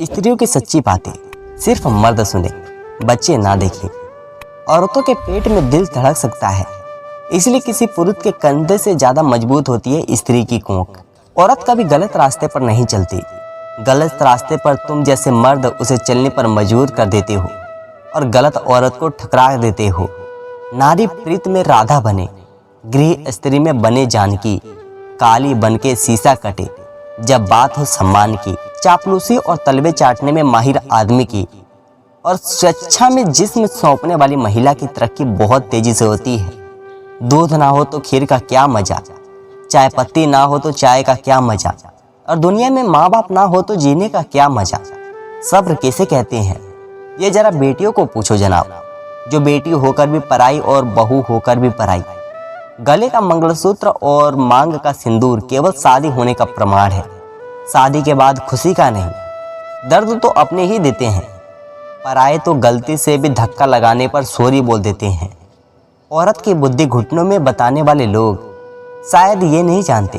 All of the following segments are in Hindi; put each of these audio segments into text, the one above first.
स्त्रियों की सच्ची बातें सिर्फ मर्द सुने, बच्चे ना देखें। औरतों के पेट में दिल धड़क सकता है, इसलिए किसी पुरुष के कंधे से ज़्यादा मजबूत होती है स्त्री की कोंख। औरत कभी गलत रास्ते पर नहीं चलती। गलत रास्ते पर तुम जैसे मर्द उसे चलने पर मजबूर कर देते हो और गलत औरत को ठुकरा देते हो। नारी प्रीत में राधा बने, गृह स्त्री में बने जानकी, काली बन के शीशा कटे जब बात हो सम्मान की। चापलूसी और तलवे चाटने में माहिर आदमी की और स्वेच्छा में जिस्म सौंपने वाली महिला की तरक्की बहुत तेजी से होती है। दूध ना हो तो खीर का क्या मजा, चाय पत्ती ना हो तो चाय का क्या मजा, और दुनिया में माँ बाप ना हो तो जीने का क्या मजा। सब्र कैसे कहते हैं ये जरा बेटियों को पूछो जनाब, जो बेटी होकर भी पराई और बहू होकर भी पराई। गले का मंगलसूत्र और मांग का सिंदूर केवल शादी होने का प्रमाण है, शादी के बाद खुशी का नहीं। दर्द तो अपने ही देते हैं, पराए तो गलती से भी धक्का लगाने पर सॉरी बोल देते हैं। औरत की बुद्धि घुटनों में बताने वाले लोग शायद ये नहीं जानते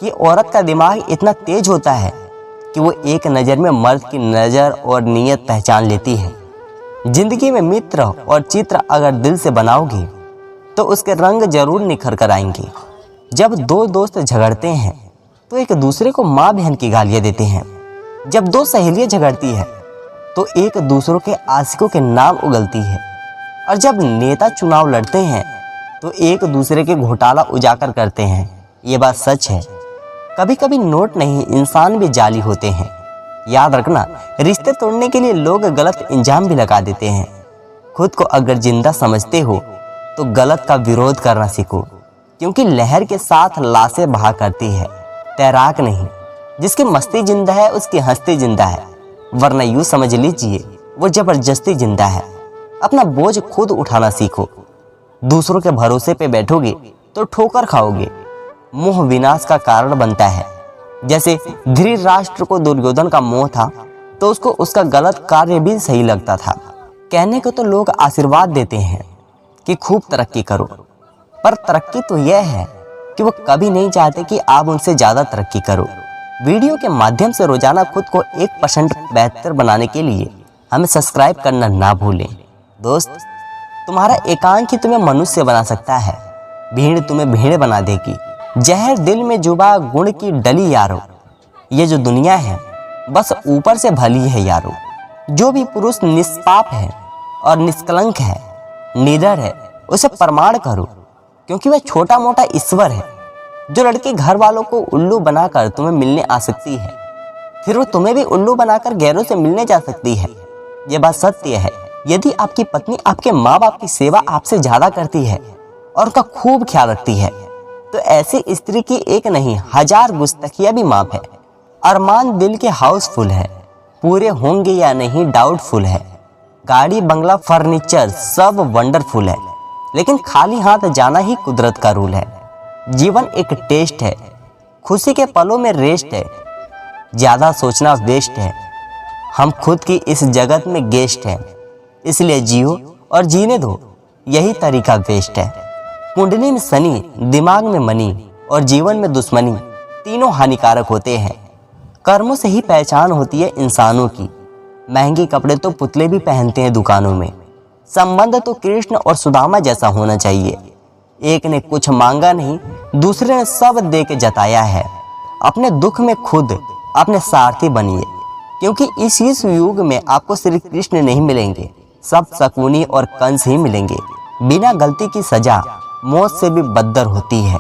कि औरत का दिमाग इतना तेज होता है कि वो एक नज़र में मर्द की नज़र और नीयत पहचान लेती है। जिंदगी में मित्र और चित्र अगर दिल से बनाओगे तो उसके रंग जरूर निखर कर आएंगे। जब दो दोस्त झगड़ते हैं तो एक दूसरे को माँ बहन की गालियाँ देते हैं। जब दो सहेलियाँ झगड़ती है तो एक दूसरों के आशिकों के नाम उगलती है। और जब नेता चुनाव लड़ते हैं तो एक दूसरे के घोटाला उजागर करते हैं। ये बात सच है, कभी कभी नोट नहीं इंसान भी जाली होते हैं। याद रखना, रिश्ते तोड़ने के लिए लोग गलत इंजाम भी लगा देते हैं। खुद को अगर जिंदा समझते हो तो गलत का विरोध करना सीखो, क्योंकि लहर के साथ लाशें बहा करती है, तैराक नहीं। जिसकी मस्ती जिंदा है उसकी हंसती जिंदा है, वरना यूँ समझ लीजिए वो जबरदस्ती जिंदा है। अपना बोझ खुद उठाना सीखो। दूसरों के भरोसे पे बैठोगे तो ठोकर खाओगे। मोह विनाश का कारण बनता है। जैसे धृतराष्ट्र को दुर्योधन का मोह था तो उसको उसका गलत कार्य भी सही लगता था। कहने को तो लोग आशीर्वाद देते हैं कि खूब तरक्की करो, पर तरक्की तो यह है कि वो कभी नहीं चाहते कि आप उनसे ज़्यादा तरक्की करो। वीडियो के माध्यम से रोजाना खुद को 1% बेहतर बनाने के लिए हमें सब्सक्राइब करना ना भूलें। दोस्त, तुम्हारा एकांत ही तुम्हें मनुष्य बना सकता है, भीड़ तुम्हें भीड़ बना देगी। जहर दिल में जुबा गुण की डली यारो, ये जो दुनिया है बस ऊपर से भली है यारो। जो भी पुरुष निष्पाप है और निष्कलंक है, निडर है, उसे प्रमाण करो, क्योंकि वह छोटा मोटा ईश्वर है। जो लड़की घर वालों को उल्लू बनाकर तुम्हें मिलने आ सकती है, फिर वो तुम्हें भी उल्लू बनाकर गैरों से मिलने जा सकती है। ये बात सत्य है। यदि आपकी पत्नी आपके माँ बाप की सेवा आपसे ज़्यादा करती है और उनका खूब ख्याल रखती है तो ऐसी स्त्री की एक नहीं 1000 गुस्तखियाँ भी माफ है। अरमान दिल के हाउसफुल है, पूरे होंगे या नहीं डाउटफुल है। गाड़ी बंगला फर्नीचर सब वंडरफुल है, लेकिन खाली हाथ जाना ही कुदरत का रूल है। जीवन एक टेस्ट है, खुशी के पलों में रेस्ट है, ज़्यादा सोचना वेस्ट है। हम खुद की इस जगत में गेस्ट हैं, इसलिए जियो और जीने दो, यही तरीका बेस्ट है। कुंडली में शनि, दिमाग में मनी और जीवन में दुश्मनी, तीनों हानिकारक होते हैं। कर्मों से ही पहचान होती है इंसानों की। महंगे कपड़े तो पुतले भी पहनते हैं दुकानों में। संबंध तो कृष्ण और सुदामा जैसा होना चाहिए। एक ने कुछ मांगा नहीं, दूसरे ने सब दे के जताया है। अपने दुख में खुद अपने सारथी बनिए, क्योंकि इस युग में आपको श्री कृष्ण नहीं मिलेंगे, सब शकुनी और कंस ही मिलेंगे। बिना गलती की सजा मौत से भी बदतर होती है।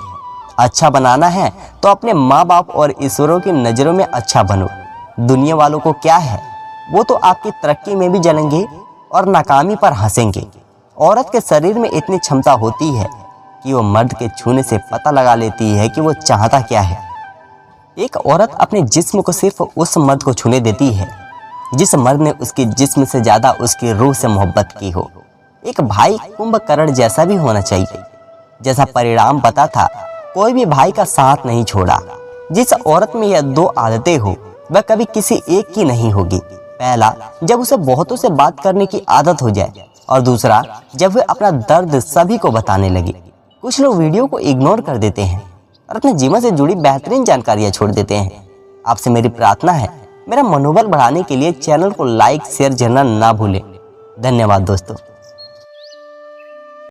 अच्छा बनाना है तो अपने माँ बाप और ईश्वरों की नज़रों में अच्छा बनो। दुनिया वालों को क्या है, वो तो आपकी तरक्की में भी जलेंगे और नाकामी पर हंसेंगे। औरत के शरीर में इतनी क्षमता होती है कि वो मर्द के छूने से पता लगा लेती है कि वो चाहता क्या है। एक औरत अपने जिस्म को सिर्फ उस मर्द को छूने देती है जिस मर्द ने उसके जिस्म से ज़्यादा उसकी रूह से मोहब्बत की हो। एक भाई कुंभकर्ण जैसा भी होना चाहिए। जैसा परिणाम पता था, कोई भी भाई का साथ नहीं छोड़ा। जिस औरत में यह 2 आदतें हो वह कभी किसी एक की नहीं होगी। पहला, जब उसे बहुतों से बात करने की आदत हो जाए, और दूसरा, जब वह अपना दर्द सभी को बताने लगे। कुछ लोग वीडियो को इग्नोर कर देते हैं और अपने जीवन से जुड़ी बेहतरीन जानकारियाँ छोड़ देते हैं। आपसे मेरी प्रार्थना है मेरा मनोबल बढ़ाने के लिए चैनल को लाइक शेयर करना ना भूलें। धन्यवाद दोस्तों।